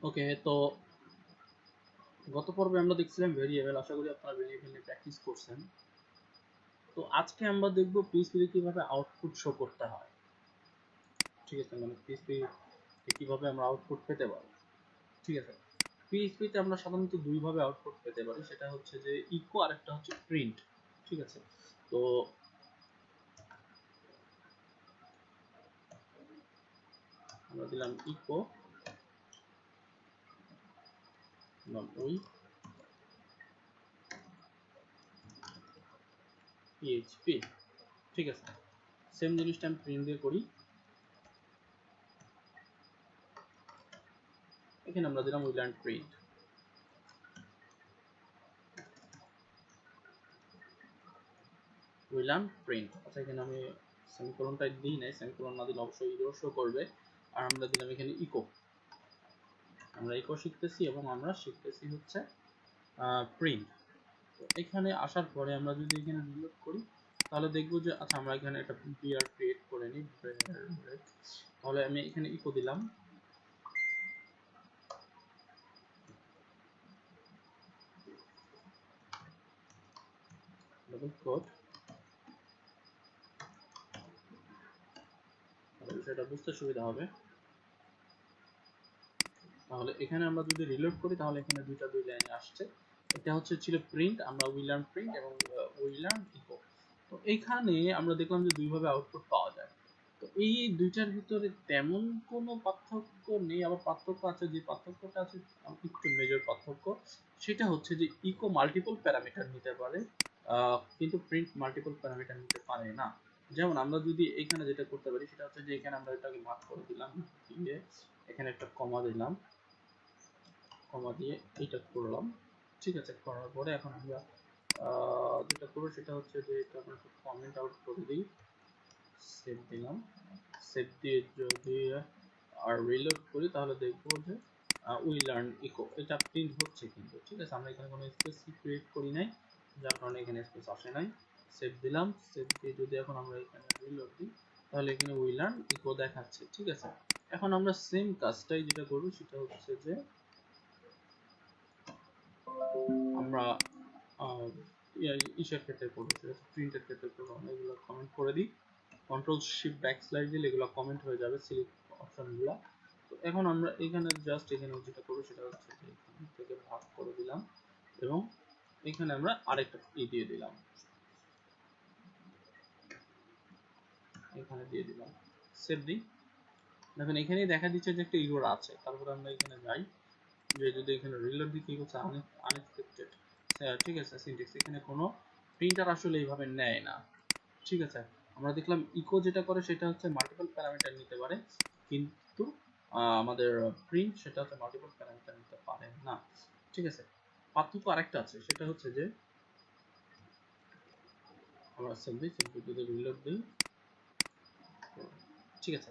ওকে, তো গত পর্বে আমরা দেখছিলাম ভেরিয়েবল। আশা করি আপনারা ভেরিয়েবল নিয়ে প্র্যাকটিস করছেন। তো আজকে আমরা দেখব পিএইচপি কিভাবে আউটপুট শো করতে হয়। ঠিক আছে, মানে পিএইচপি কিভাবে আমরা আউটপুট পেতে পারি। ঠিক আছে, পিএইচপি তে আমরা সাধারণত দুই ভাবে আউটপুট পেতে পারি, সেটা হচ্ছে যে ইকো আর একটা হচ্ছে প্রিন্ট। ঠিক আছে, তো আমরা দিলাম ইকো ওই পিএইচপি। ঠিক আছে, সেম জিনিসটা আমি প্রিন্ট দিয়ে করি। এখানে আমরা দিলাম will and print. Will and print. আচ্ছা, এখানে আমি সেমিকোলনটা দিই নাই, সেমিকোলন না দিলে অবশ্যই ইরো শো করবে। আর আমরা দিলাম এখানে ইকো। আমরা ইকো শিখতেছি এবং আমরা শিখতেছি হচ্ছে প্রিন্ট। তো এখানে আসার পরে আমরা যদি এখানে রিলোড করি তাহলে দেখবো যে আচ্ছা আমরা এখানে একটা বিআর ক্রিয়েট করে নিই। তাহলে আমি এখানে ইকো দিলাম, ডাবল কোট। সেটা বুঝতে সুবিধা হবে। তাহলে এখানে আমরা যদি রিলোড করি তাহলে এখানে দুই লাইন আসছে। এটা হচ্ছে ছিল প্রিন্ট, আমরা উইল অ্যান্ড প্রিন্ট এবং উইল অ্যান্ড ইকো। তো এইখানে আমরা দেখলাম যে দুইভাবে আউটপুট পাওয়া যায়। তো এই দুইটার ভিতরে তেমন কোনো পার্থক্য নেই, আবার পার্থক্য আছে। যে পার্থক্যটা আছে একটু মেজর পার্থক্য, সেটা হচ্ছে যে ইকো মাল্টিপল প্যারামিটার নিতে পারে, কিন্তু প্রিন্ট মাল্টিপল প্যারামিটার নিতে পারে না। যেমন আমরা যদি এখানে যেটা করতে পারি সেটা হচ্ছে যে এখানে আমরা এটাকে ভাগ করে দিলাম, দিয়ে এখানে একটা কমা দিলাম, কমা দিয়ে এইটা করলাম। ঠিক আছে, করার পরে এখন আমরা যেটা করবো সেটা হচ্ছে যে এটা আমরা একটু কমেন্ট আউট করে দিই, সেভ দিলাম। সেভ দিয়ে যদি আর রিলোড করি তাহলে দেখবো যে উই লার্ন ইকো এটা প্রিন্ট হচ্ছে কিন্তু। ঠিক আছে, আমরা এখানে কোনো স্পেস ক্রিয়েট করি নাই, যার কারণে এখানে স্পেস আসে নাই। সেভ দিলাম। সেভ দিয়ে যদি এখন আমরা এখানে রিলোড দিই তাহলে এখানে উই লার্ন ইকো দেখাচ্ছে। ঠিক আছে, এখন আমরা সেম কাজটাই যেটা করবো সেটা হচ্ছে যে আমরা ইসের ক্ষেত্রে করবো, সেটা হচ্ছে প্রিন্টের ক্ষেত্রে করবো। আমরা এগুলো কমেন্ট করে দিই, কন্ট্রোল শিফট ব্যাকস্ল্যাশ দিলে এগুলো কমেন্ট হয়ে যাবে, সিলেক্ট অপশনগুলো। তো এখন আমরা এখানে জাস্ট এখানে যেটা করবো সেটা হচ্ছে যে এখান থেকে ভাগ করে দিলাম এবং এখানে আমরা আরেকটা দিয়ে দিলাম, এখানে দিয়ে দিলাম। সেভ দিই। দেখেন এখানেই দেখা দিচ্ছে যে একটা ইরর আছে। তারপরে আমরা এখানে যাই, যে যদি এখানে রিলোড দিই কি হচ্ছে আনএক্সপেক্টেড। ঠিক আছে, সিনট্যাক্স এখানে কোনো প্রিন্টার আসলে এইভাবে নেয় না। ঠিক আছে, আমরা দেখলাম ইকো যেটা করে সেটা হচ্ছে মাল্টিপল প্যারামিটার নিতে পারে, কিন্তু আমাদের প্রিন্ট সেটা হচ্ছে মাল্টিপল প্যারামিটার নিতে পারে না। ঠিক আছে, পার্থক্য আরেকটা আছে, সেটা হচ্ছে যে আমরা সেভ দিই, সেভ যদি রিলোড দিই। ঠিক আছে,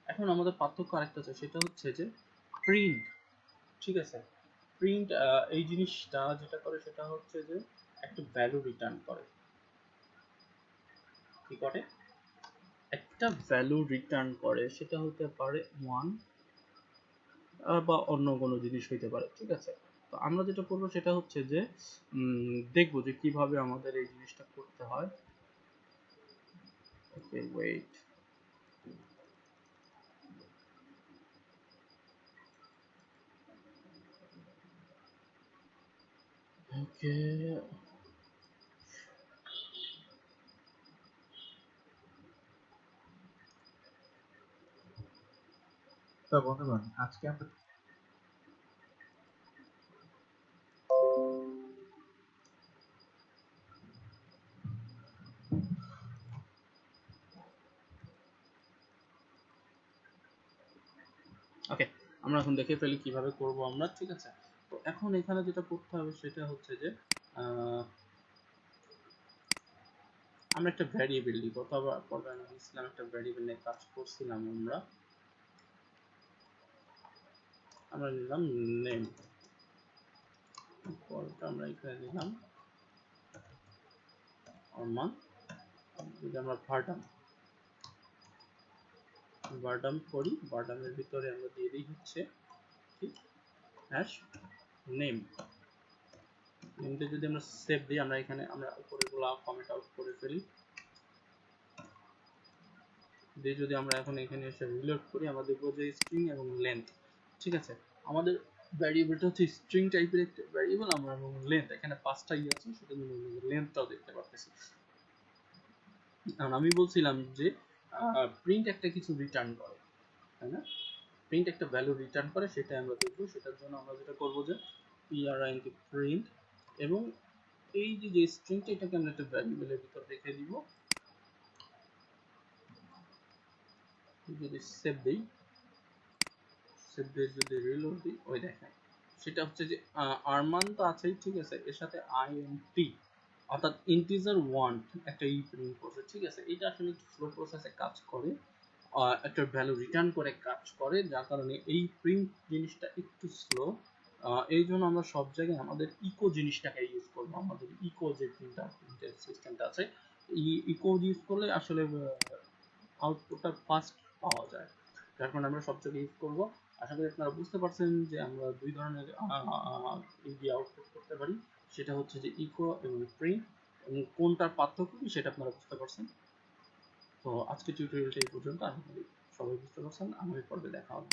এখন আমাদের পার্থক্য আরেকটা আছে, সেটা হচ্ছে যে প্রিন্ট। ঠিক আছে, প্রিন্ট এই জিনিসটা যেটা করে সেটা হচ্ছে যে একটা ভ্যালু রিটার্ন করে। কি করে? একটা ভ্যালু রিটার্ন করে, সেটা হতে পারে 1 বা অন্য কোনো জিনিস হইতে পারে। ঠিক আছে, তো আমরা যেটা করবো সেটা হচ্ছে যে দেখবো যে কিভাবে আমাদের এই জিনিসটা করতে হয়। ওকে, ওয়েট। ওকে, তো বন্ধুগণ আজকে আমরা ওকে, আমরা এখন দেখে ফেলি কিভাবে করব আমরা। ঠিক আছে, তো এখন এখানে যেটা করতে হবে সেটা হচ্ছে যে আমরা একটা ভ্যারিয়েবল দিব। তবে পরে আমি দিয়েছিলাম একটা ভ্যারিয়েবল নিয়ে কাজ করছিলাম আমরা নিলাম নেম। পরটা আমরা এখানে দিলাম মান, যদি আমরা ভার্টাম বারডাম করি, বারডামের ভিতরে আমরা দিয়ে দিই হচ্ছে কি হ্যাশ নেম। নেমটা যদি আমরা সেভ দিই, আমরা এখানে আমরা উপরেগুলো কমেন্ট আউট করে ফেলি দিয়ে যদি আমরা এখন এখানে এসে রিলোড করি, আমরা দেখবো যে স্ট্রিং এবং লেন্থ ঠিক আছে। আমাদের ভ্যারিয়েবলটা হচ্ছে স্ট্রিং টাইপের একটা ভ্যারিয়েবল, আমরা এবং লেন্থ এখানে 5টাই আছে, সেটা জন্য লেন্থটাও দেখতে পারতেছি। কারণ আমি বলছিলাম যে প্রিন্ট একটা কিছু রিটার্ন করে, তাই না? প্রিন্ট একটা ভ্যালু রিটার্ন করে, সেটা আমরা দেখবো। সেটার জন্য আমরা যেটা করবো যে print এবং এই যে স্ট্রিংটা এটাকে আমরা একটা ভ্যারিয়েবলের ভিতর রেখে দিব। যদি সেভ দেই, সেভ দিয়ে যদি রিলোড দিই, ওই দেখেন সেটা হচ্ছে যে আরমান তো আছেই ঠিক আছে, এর সাথে আইএনটি অর্থাৎ ইন্টিজার 1 একটা প্রিন্ট করছে ঠিক আছে। এটা আসলে স্লো প্রসেসে কাজ করে, একটা ভ্যালু রিটার্ন করে কাজ করে, যার কারণে এই প্রিন্ট জিনিসটা একটু স্লো। এই জন্য আমরা সব জায়গায় আমাদের ইকো জিনিসটাকে ইউজ করবো। আমাদের ইকো যে প্রিন্টার সিস্টেমটা আছে, এই ইকো ইউজ করলে আসলে আউটপুটটা ফাস্ট পাওয়া যায়, যার কারণে আমরা সব জায়গায় ইউজ করবো। আশা করি আপনারা বুঝতে পারছেন যে আমরা দুই ধরনের দিয়ে আউটপুট করতে পারি, সেটা হচ্ছে যে ইকো এবং প্রিন্ট, এবং কোনটার পার্থক্য কি সেটা আপনারা বুঝতে পারছেন। তো আজকে টিউটোরিয়ালটা এই পর্যন্ত। আশা করি সবাই বুঝতে পারছেন। আগামী পর্বে দেখা হবে।